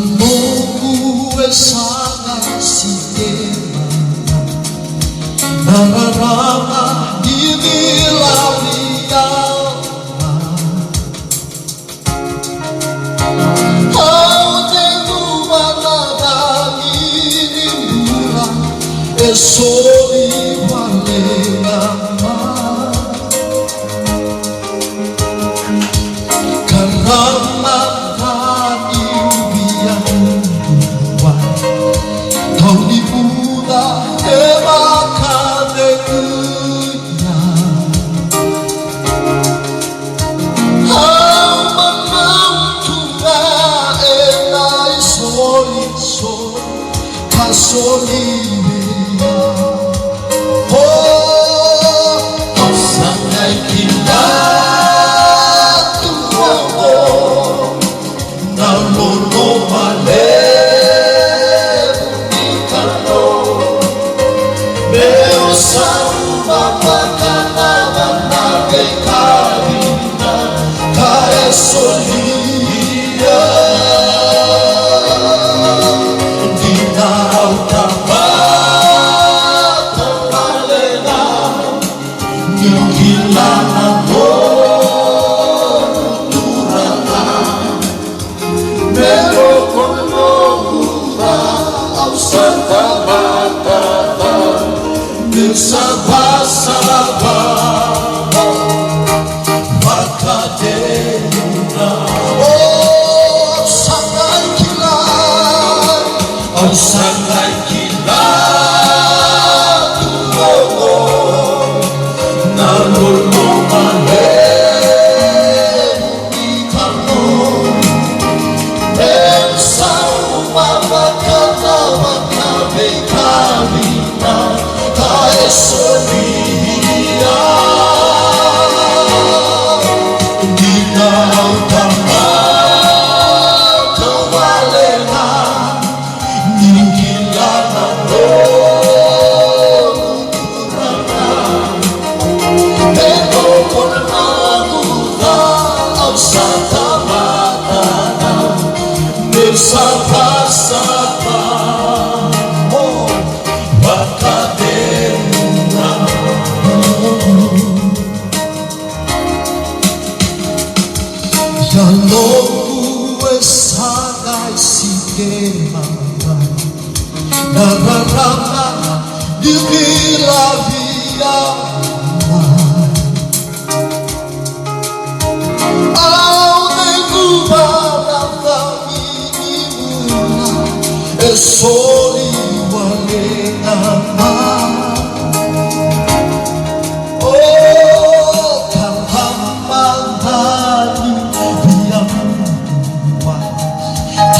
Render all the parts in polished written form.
Mungu sana sistema nararama divilavia au tengo manada minimura e soli valenama karama Tony Buddha Eva Kadekunya Hamamantunga Enai Soli Soli Kasoli Oh Sangai Kila Tuamo Nalolo Male Samba pakana manage karina kare solia dina autamata malena nyukilana mo durana mero kono mura ausanta Sabah Bakadena Oh sangai kilai Oh sangai kilai Tuogo Nalolo male Ikano Emsau mabakata Makabe karina Solia Dina autamata valena Ningilana Nurana Ego korna muda Ausata matana Bersapa-sapa Oh Bakadena Yaloku esagai sikema Nararama dibilavia Au negubara faminimuna Esoli walenama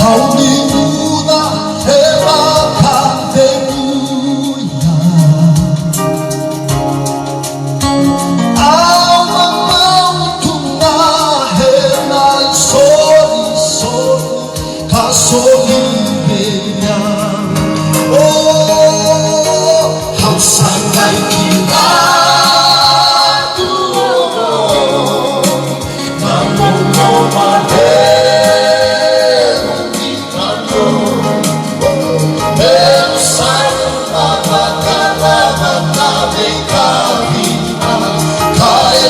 Haunimuda Eva Kadekunya Alma Mautunga Henai Soli Soli Kasoli Benya Oh Hausangai Kila Namono Male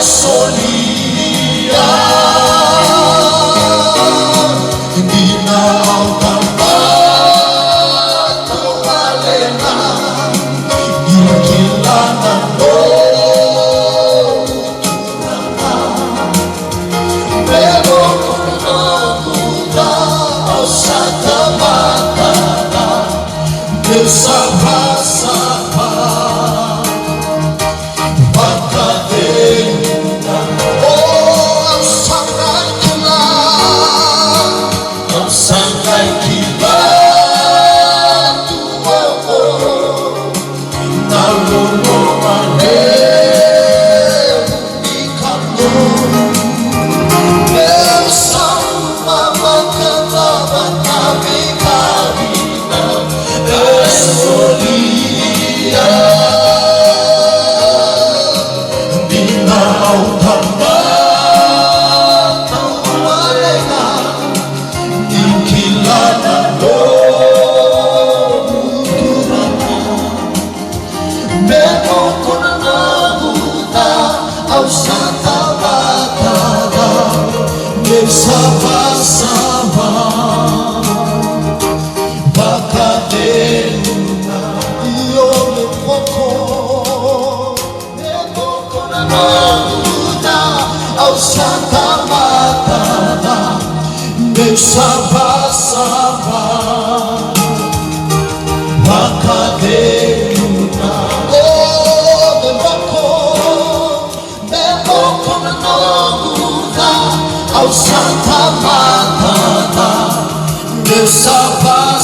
Solia Dina autamata valena Ingilana Nurana Pero kono muda Ausata matana Bersapa-sapa Bakadena Sangai kila tuamo Nalolo Saba-saba Bakadeuna Beboko Nanoguna Au Santa Matata Saba